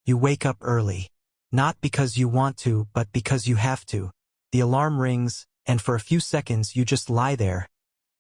You wake up early. Not because you want to, but because you have to. The alarm rings, and for a few seconds you just lie there,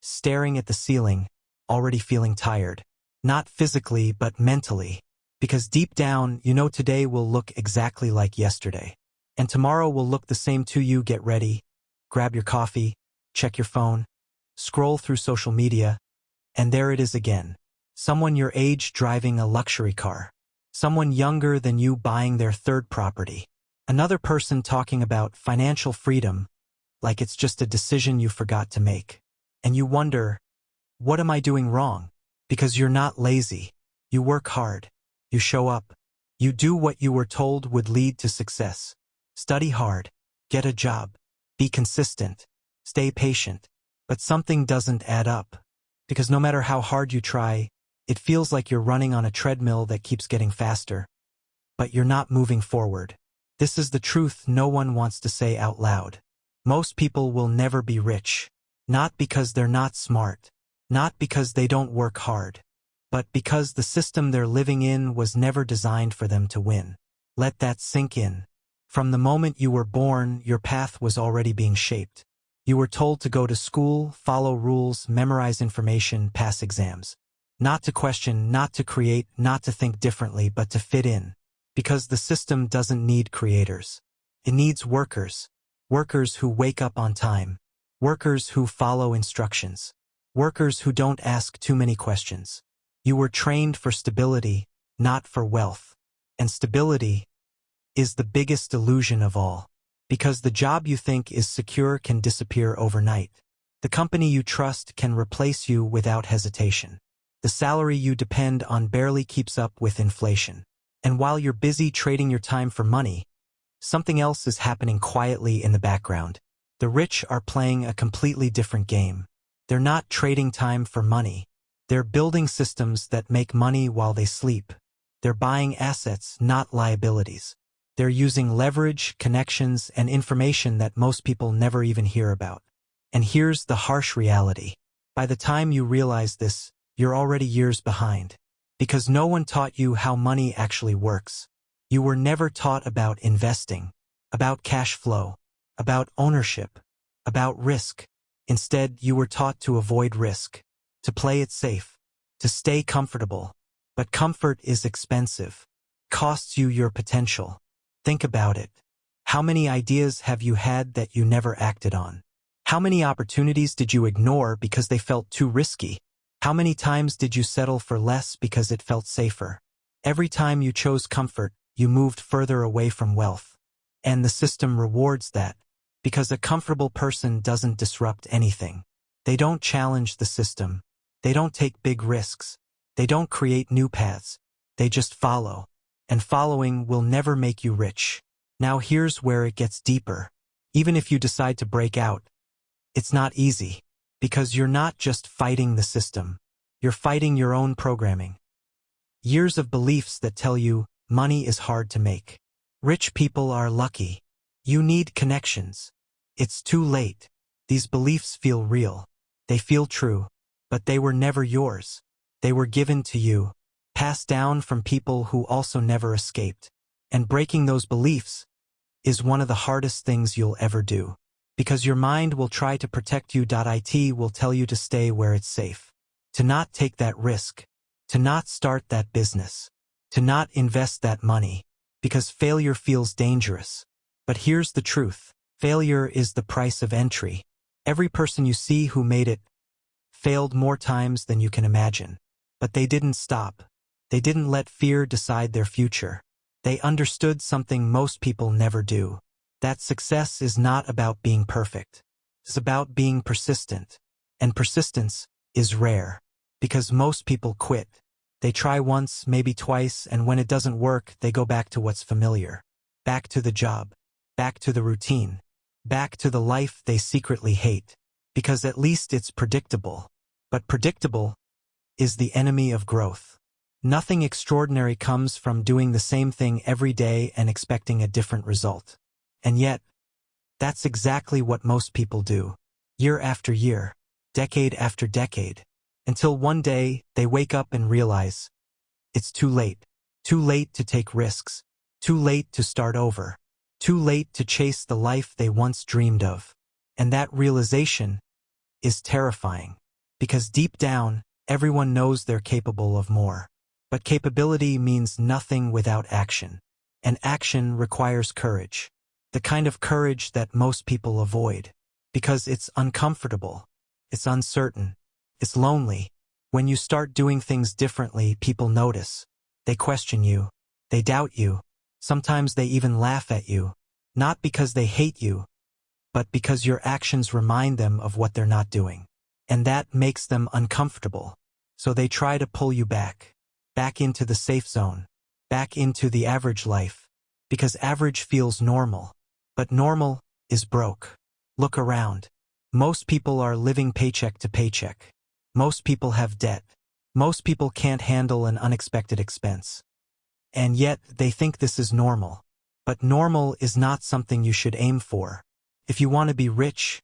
staring at the ceiling, already feeling tired. Not physically, but mentally. Because deep down, you know today will look exactly like yesterday. And tomorrow will look the same too. You get ready, grab your coffee, check your phone, scroll through social media, and there it is again. Someone your age driving a luxury car. Someone younger than you buying their third property. Another person talking about financial freedom, like it's just a decision you forgot to make. And you wonder, what am I doing wrong? Because you're not lazy. You work hard. You show up. You do what you were told would lead to success. Study hard. Get a job. Be consistent. Stay patient. But something doesn't add up. Because no matter how hard you try, it feels like you're running on a treadmill that keeps getting faster. But you're not moving forward. This is the truth no one wants to say out loud. Most people will never be rich. Not because they're not smart. Not because they don't work hard. But because the system they're living in was never designed for them to win. Let that sink in. From the moment you were born, your path was already being shaped. You were told to go to school, follow rules, memorize information, pass exams. Not to question, not to create, not to think differently, but to fit in. Because the system doesn't need creators. It needs workers. Workers who wake up on time. Workers who follow instructions. Workers who don't ask too many questions. You were trained for stability, not for wealth. And stability is the biggest illusion of all. Because the job you think is secure can disappear overnight. The company you trust can replace you without hesitation. The salary you depend on barely keeps up with inflation. And while you're busy trading your time for money, something else is happening quietly in the background. The rich are playing a completely different game. They're not trading time for money. They're building systems that make money while they sleep. They're buying assets, not liabilities. They're using leverage, connections, and information that most people never even hear about. And here's the harsh reality. By the time you realize this, you're already years behind. Because no one taught you how money actually works. You were never taught about investing, about cash flow, about ownership, about risk. Instead, you were taught to avoid risk, to play it safe, to stay comfortable. But comfort is expensive. Costs you your potential. Think about it. How many ideas have you had that you never acted on? How many opportunities did you ignore because they felt too risky? How many times did you settle for less because it felt safer? Every time you chose comfort, you moved further away from wealth. And the system rewards that. Because a comfortable person doesn't disrupt anything. They don't challenge the system. They don't take big risks. They don't create new paths. They just follow. And following will never make you rich. Now here's where it gets deeper. Even if you decide to break out, it's not easy. Because you're not just fighting the system. You're fighting your own programming. Years of beliefs that tell you money is hard to make. Rich people are lucky. You need connections. It's too late. These beliefs feel real. They feel true. But they were never yours. They were given to you. Passed down from people who also never escaped. And breaking those beliefs is one of the hardest things you'll ever do. Because your mind will try to protect you. It will tell you to stay where it's safe. To not take that risk. To not start that business. To not invest that money. Because failure feels dangerous. But here's the truth. Failure is the price of entry. Every person you see who made it failed more times than you can imagine. But they didn't stop. They didn't let fear decide their future. They understood something most people never do. That success is not about being perfect. It's about being persistent. And persistence is rare. Because most people quit. They try once, maybe twice, and when it doesn't work, they go back to what's familiar. Back to the job. Back to the routine. Back to the life they secretly hate. Because at least it's predictable. But predictable is the enemy of growth. Nothing extraordinary comes from doing the same thing every day and expecting a different result. And yet, that's exactly what most people do. Year after year, decade after decade. Until one day, they wake up and realize, it's too late. Too late to take risks. Too late to start over. Too late to chase the life they once dreamed of. And that realization is terrifying. Because deep down, everyone knows they're capable of more. But capability means nothing without action. And action requires courage. The kind of courage that most people avoid. Because it's uncomfortable. It's uncertain. It's lonely. When you start doing things differently, people notice. They question you. They doubt you. Sometimes they even laugh at you. Not because they hate you, but because your actions remind them of what they're not doing. And that makes them uncomfortable. So they try to pull you back. Back into the safe zone. Back into the average life. Because average feels normal. But normal is broke. Look around. Most people are living paycheck to paycheck. Most people have debt. Most people can't handle an unexpected expense. And yet, they think this is normal. But normal is not something you should aim for. If you want to be rich,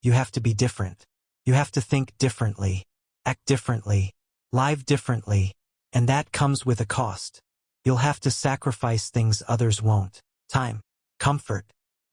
you have to be different. You have to think differently, act differently, live differently, and that comes with a cost. You'll have to sacrifice things others won't. Time, comfort,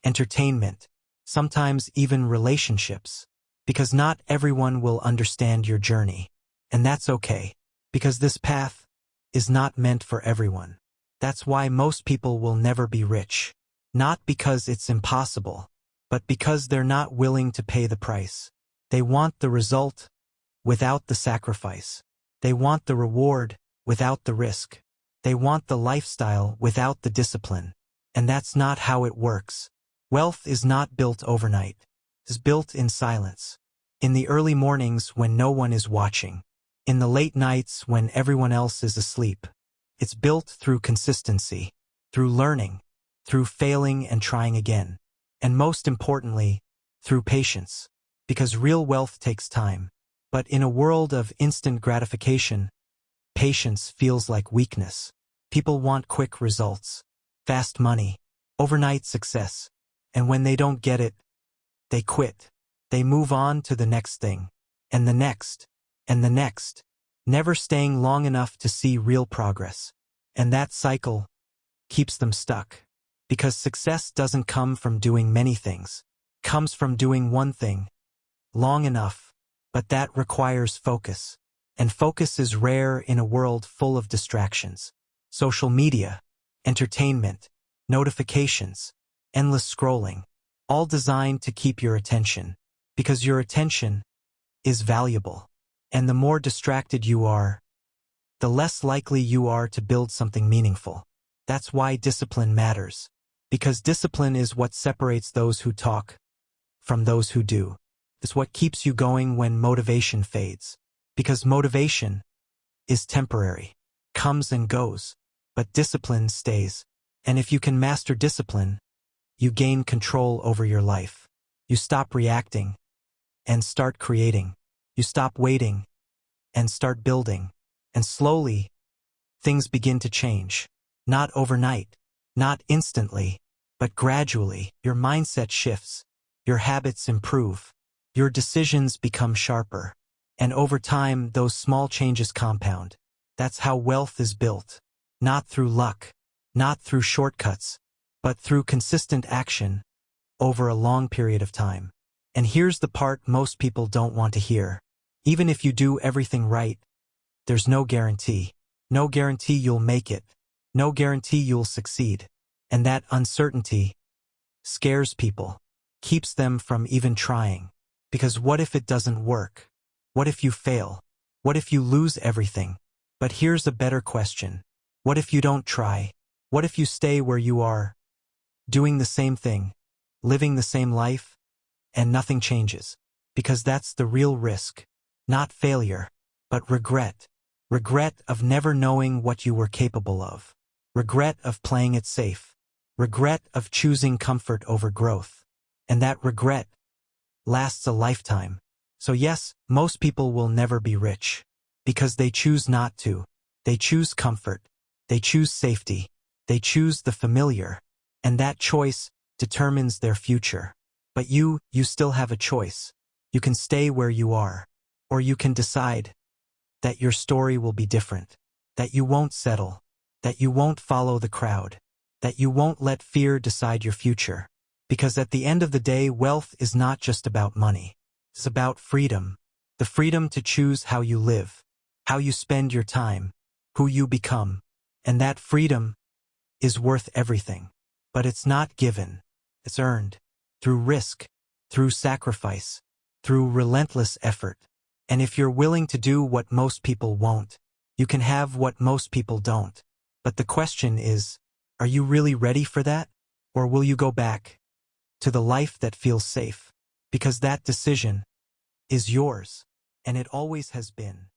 entertainment, sometimes even relationships. Because not everyone will understand your journey. And that's okay. Because this path is not meant for everyone. That's why most people will never be rich. Not because it's impossible, but because they're not willing to pay the price. They want the result without the sacrifice. They want the reward without the risk. They want the lifestyle without the discipline. And that's not how it works. Wealth is not built overnight. It's built in silence. In the early mornings when no one is watching. In the late nights when everyone else is asleep. It's built through consistency, through learning, through failing and trying again. And most importantly, through patience. Because real wealth takes time. But in a world of instant gratification, patience feels like weakness. People want quick results, fast money, overnight success. And when they don't get it, they quit. They move on to the next thing, and the next, and the next, never staying long enough to see real progress. And that cycle keeps them stuck. Because success doesn't come from doing many things. It comes from doing one thing long enough. But that requires focus. And focus is rare in a world full of distractions. Social media, entertainment, notifications, endless scrolling, all designed to keep your attention. Because your attention is valuable. And the more distracted you are, the less likely you are to build something meaningful. That's why discipline matters. Because discipline is what separates those who talk from those who do. It's what keeps you going when motivation fades. Because motivation is temporary, comes and goes, but discipline stays. And if you can master discipline, you gain control over your life. You stop reacting and start creating. You stop waiting and start building. And slowly, things begin to change. Not overnight, not instantly, but gradually. Your mindset shifts, your habits improve, your decisions become sharper. And over time, those small changes compound. That's how wealth is built. Not through luck, not through shortcuts, but through consistent action over a long period of time. And here's the part most people don't want to hear. Even if you do everything right, there's no guarantee. No guarantee you'll make it. No guarantee you'll succeed. And that uncertainty scares people, keeps them from even trying. Because what if it doesn't work? What if you fail? What if you lose everything? But here's a better question. What if you don't try? What if you stay where you are, doing the same thing, living the same life, and nothing changes? Because that's the real risk. Not failure, but regret. Regret of never knowing what you were capable of. Regret of playing it safe. Regret of choosing comfort over growth. And that regret lasts a lifetime. So yes, most people will never be rich. Because they choose not to. They choose comfort. They choose safety. They choose the familiar. And that choice determines their future. But you still have a choice. You can stay where you are. Or you can decide that your story will be different. That you won't settle. That you won't follow the crowd. that you won't let fear decide your future. Because at the end of the day, wealth is not just about money. It's about freedom. The freedom to choose how you live, how you spend your time, who you become. And that freedom is worth everything. But it's not given. It's earned. Through risk, through sacrifice, through relentless effort. And if you're willing to do what most people won't, you can have what most people don't. But the question is, are you really ready for that? Or will you go back to the life that feels safe? Because that decision is yours, and it always has been.